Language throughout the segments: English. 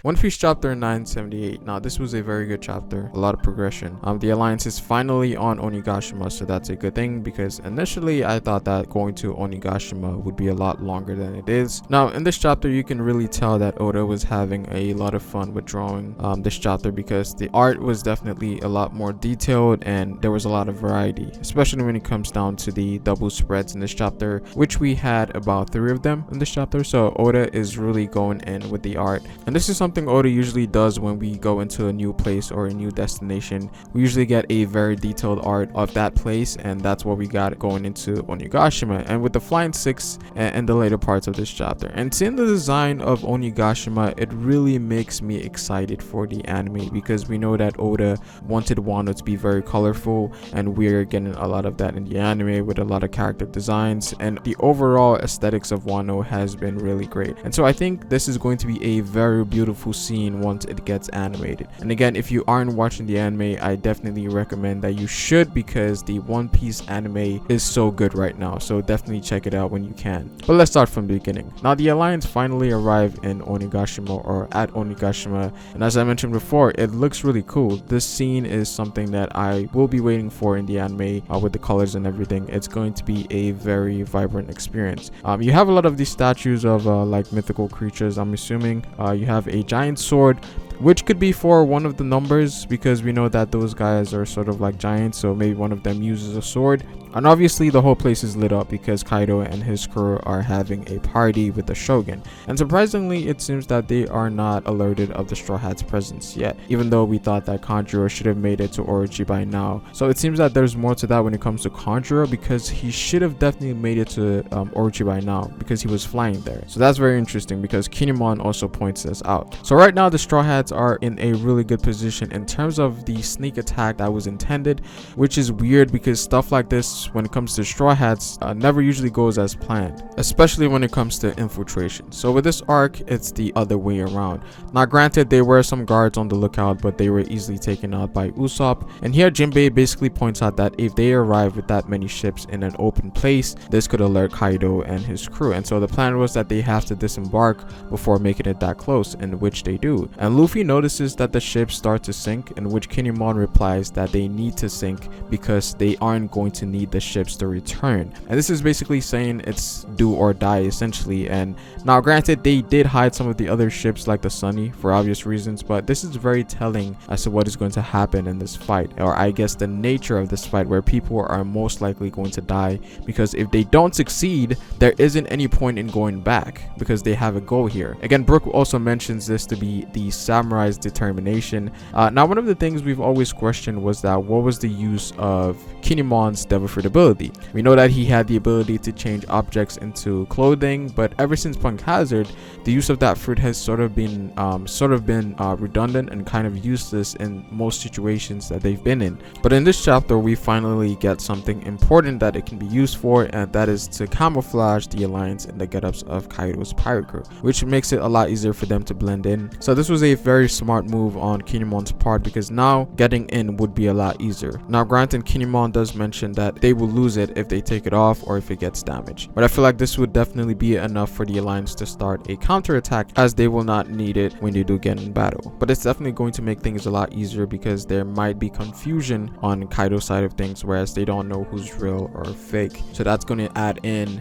One Piece Chapter 978. Now this was a very good chapter, a lot of progression. The alliance is finally on Onigashima, so that's a good thing, because initially I thought that going to Onigashima would be a lot longer than it is. Now in this chapter you can really tell that Oda was having a lot of fun with drawing this chapter, because the art was definitely a lot more detailed and there was a lot of variety, especially when it comes down to the double spreads in this chapter, which we had about 3 of them in this chapter. So Oda is really going in with the art, and this is something Oda usually does when we go into a new place or a new destination. We usually get a very detailed art of that place, and that's what we got going into Onigashima and with the Flying Six and the later parts of this chapter. And seeing the design of Onigashima, it really makes me excited for the anime, because we know that Oda wanted Wano to be very colorful, and we're getting a lot of that in the anime with a lot of character designs, and the overall aesthetics of Wano has been really great. And so I think this is going to be a very beautiful scene once it gets animated. And again, if you aren't watching the anime, I definitely recommend that you should, because the One Piece anime is so good right now, so definitely check it out when you can. But let's start from the beginning. Now the alliance finally arrived in Onigashima, or at Onigashima, and as I mentioned before, it looks really cool. This scene is something that I will be waiting for in the anime, with the colors and everything. It's going to be a very vibrant experience. You have a lot of these statues of like mythical creatures. I'm assuming you have a giant sword, which could be for one of the numbers, because we know that those guys are sort of like giants, so maybe one of them uses a sword. And obviously the whole place is lit up because Kaido and his crew are having a party with the Shogun. And surprisingly, it seems that they are not alerted of the Straw Hat's presence yet, even though we thought that Kanjuro should have made it to Orochi by now. So it seems that there's more to that when it comes to Kanjuro, because he should have definitely made it to Orochi by now, because he was flying there. So that's very interesting, because Kinemon also points this out. So right now the Straw Hats are in a really good position in terms of the sneak attack that was intended, which is weird because stuff like this, when it comes to Straw Hats, never usually goes as planned, especially when it comes to infiltration. So with this arc, it's the other way around. Now granted, there were some guards on the lookout, but they were easily taken out by Usopp. And here Jinbei basically points out that if they arrive with that many ships in an open place, this could alert Kaido and his crew. And so the plan was that they have to disembark before making it that close, in which they do. And Luffy notices that the ships start to sink, in which Kinemon replies that they need to sink because they aren't going to need the ships to return. And this is basically saying it's do or die, essentially. And now granted, they did hide some of the other ships like the Sunny for obvious reasons, but this is very telling as to what is going to happen in this fight, or I guess the nature of this fight, where people are most likely going to die, because if they don't succeed, there isn't any point in going back, because they have a goal here. Again, Brook also mentions this to be the samurai's determination. Now one of the things we've always questioned was that what was the use of Kinemon's devil fruit ability. We know that he had the ability to change objects into clothing, but ever since Punk Hazard, the use of that fruit has sort of been redundant and kind of useless in most situations that they've been in. But in this chapter, we finally get something important that it can be used for, and that is to camouflage the alliance in the getups of Kaido's pirate crew, which makes it a lot easier for them to blend in. So this was a very smart move on Kinemon's part, because now getting in would be a lot easier. Now granted, Kinemon does mention that they will lose it if they take it off or if it gets damaged, but I feel like this would definitely be enough for the alliance to start a counterattack, as they will not need it when they do get in battle. But it's definitely going to make things a lot easier, because there might be confusion on Kaido's side of things, whereas they don't know who's real or fake. So that's going to add in,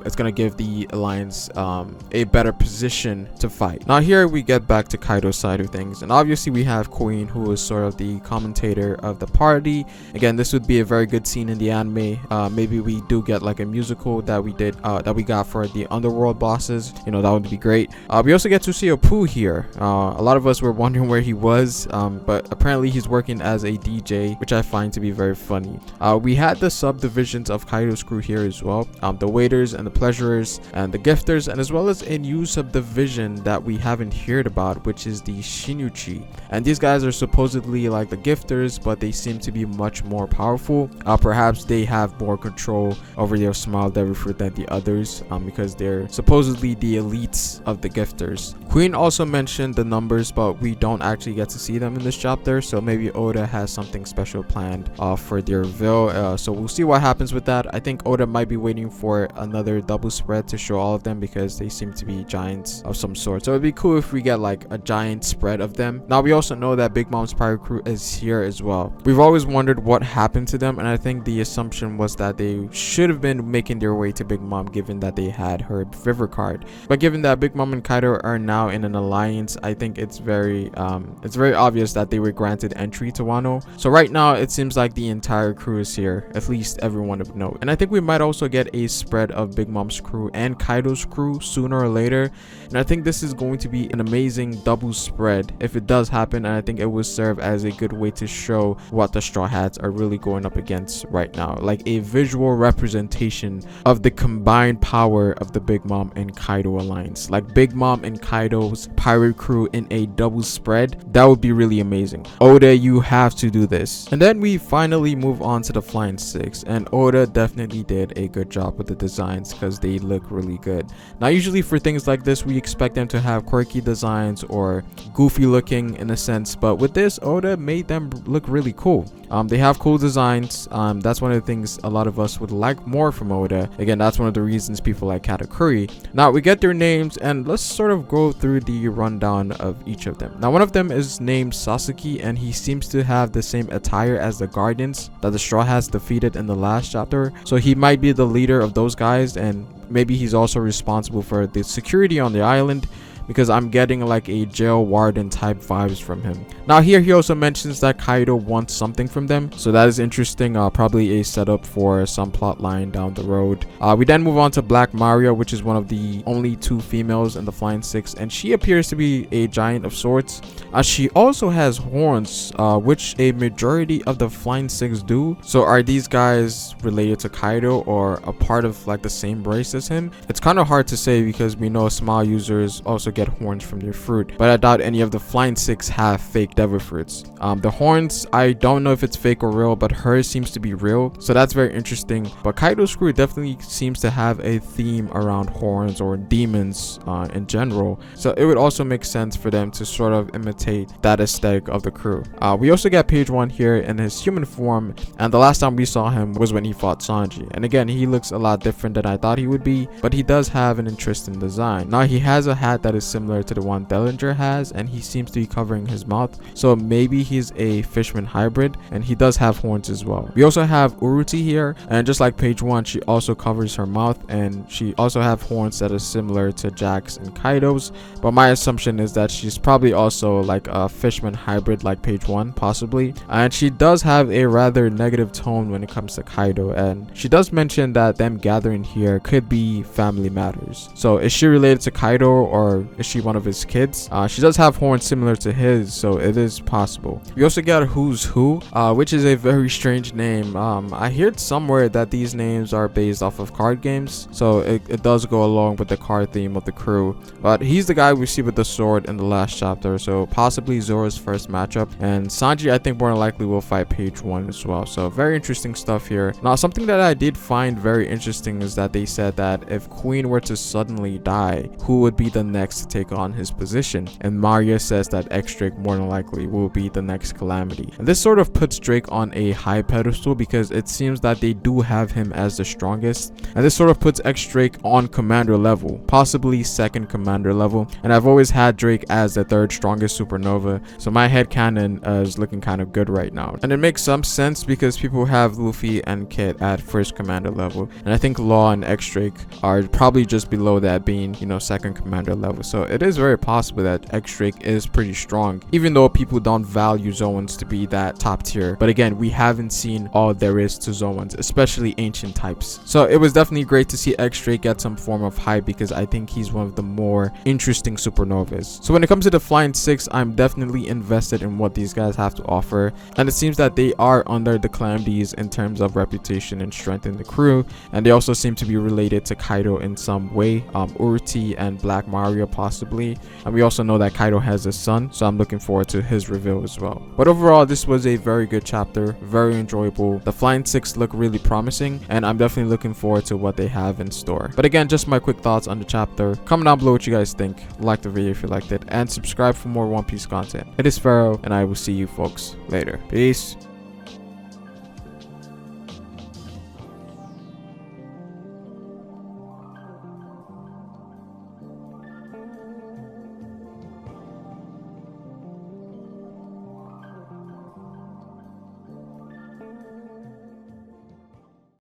it's going to give the alliance a better position to fight. Now here we get back to Kaido's side of things, and obviously we have Queen, who is sort of the commentator of the party. Again, this would be a very good scene in the anime. Maybe we do get like a musical that we got for the underworld bosses. You know, that would be great. We also get to see Apu here. A lot of us were wondering where he was, but apparently he's working as a DJ, which I find to be very funny. We had the subdivisions of Kaido's crew here as well, the waiters and the pleasurers and the gifters, and as well as a new subdivision that we haven't heard about, which is the Shinuchi. And these guys are supposedly like the gifters, but they seem to be much more powerful. Perhaps seems they have more control over their smile devil fruit than the others, because they're supposedly the elites of the gifters. Queen also mentioned the numbers, but we don't actually get to see them in this chapter, so maybe Oda has something special planned for their reveal. So we'll see what happens with that. I think Oda might be waiting for another double spread to show all of them because they seem to be giants of some sort. So it'd be cool if we get like a giant spread of them. Now we also know that Big Mom's pirate crew is here as well. We've always wondered what happened to them, and I think the assumption was that they should have been making their way to Big Mom given that they had her river card. But given that Big Mom and Kaido are now in an alliance, I think it's very obvious that they were granted entry to Wano. So right now it seems like the entire crew is here, at least everyone of note. And I think we might also get a spread of Big Mom's crew and Kaido's crew sooner or later. And I think this is going to be an amazing double spread if it does happen, and I think it will serve as a good way to show what the Straw Hats are really going up against right now, like a visual representation of the combined power of the Big Mom and Kaido alliance, like Big Mom and Kaido's pirate crew in a double spread. That would be really amazing. Oda, you have to do this. And then we finally move on to the Flying Six, and Oda definitely did a good job with the designs because they look really good. Now usually for things like this we expect them to have quirky designs or goofy looking in a sense, but with this Oda made them look really cool. They have cool designs. That's one of the things a lot of us would like more from Oda. Again, that's one of the reasons people like Katakuri. Now we get their names, and let's sort of go through the rundown of each of them. Now one of them is named Sasaki, and he seems to have the same attire as the Guardians that the Straw Hats defeated in the last chapter, so he might be the leader of those guys, and maybe he's also responsible for the security on the island, because I'm getting like a jail warden type vibes from him. Now here he also mentions that Kaido wants something from them, so that is interesting. Probably a setup for some plot line down the road. We then move on to Black Maria, which is one of the only two females in the Flying Six, and she appears to be a giant of sorts. She also has horns, which a majority of the Flying Six do. So are these guys related to Kaido or a part of like the same race as him? It's kind of hard to say because we know smile users also get horns from their fruit, but I doubt any of the Flying Six have fake devil fruits. The horns, I don't know if it's fake or real, but hers seems to be real, so that's very interesting. But Kaido's crew definitely seems to have a theme around horns or demons in general, so it would also make sense for them to sort of imitate that aesthetic of the crew. We also get Page 1 here in his human form, and the last time we saw him was when he fought Sanji, and again he looks a lot different than I thought he would be, but he does have an interesting design. Now he has a hat that is similar to the one Dellinger has, and he seems to be covering his mouth, so maybe he's a fishman hybrid, and he does have horns as well. We also have Uruti here, and just like Page 1, she also covers her mouth, and she also have horns that are similar to Jack's and Kaido's, but my assumption is that she's probably also like a fishman hybrid like Page 1 possibly. And she does have a rather negative tone when it comes to Kaido, and she does mention that them gathering here could be family matters. So is she related to Kaido, or is she one of his kids? She does have horns similar to his, so it is possible. We also got Who's Who, which is a very strange name. I heard somewhere that these names are based off of card games, so it does go along with the card theme of the crew. But he's the guy we see with the sword in the last chapter, so possibly Zoro's first matchup. And Sanji, I think more than likely will fight Page 1 as well, so very interesting stuff here. Now something that I did find very interesting is that they said that if Queen were to suddenly die, who would be the next to take on his position? And Maria says that X-Drake more than likely will be the next Calamity, and this sort of puts Drake on a high pedestal because it seems that they do have him as the strongest, and this sort of puts X-Drake on commander level, possibly second commander level. And I've always had Drake as the third strongest supernova, so my headcanon is looking kind of good right now, and it makes some sense because people have Luffy and Kid at first commander level, and I think Law and X-Drake are probably just below that, being, you know, second commander level. So it is very possible that X-Drake is pretty strong, even though people don't value Zoans to be that top tier. But again, we haven't seen all there is to Zoans, especially ancient types, so it was definitely great to see X-Drake get some form of hype because I think he's one of the more interesting supernovas. So when it comes to the Flying Six, I'm definitely invested in what these guys have to offer, and it seems that they are under the Calamities in terms of reputation and strength in the crew, and they also seem to be related to Kaido in some way. Uruti and Black Maria possibly. And we also know that Kaido has a son, so I'm looking forward to his reveal as well. But overall, this was a very good chapter, very enjoyable. The Flying Six look really promising, and I'm definitely looking forward to what they have in store. But again, just my quick thoughts on the chapter. Comment down below what you guys think. Like the video if you liked it, and subscribe for more One Piece content. It is Pharaoh, and I will see you folks later. Peace.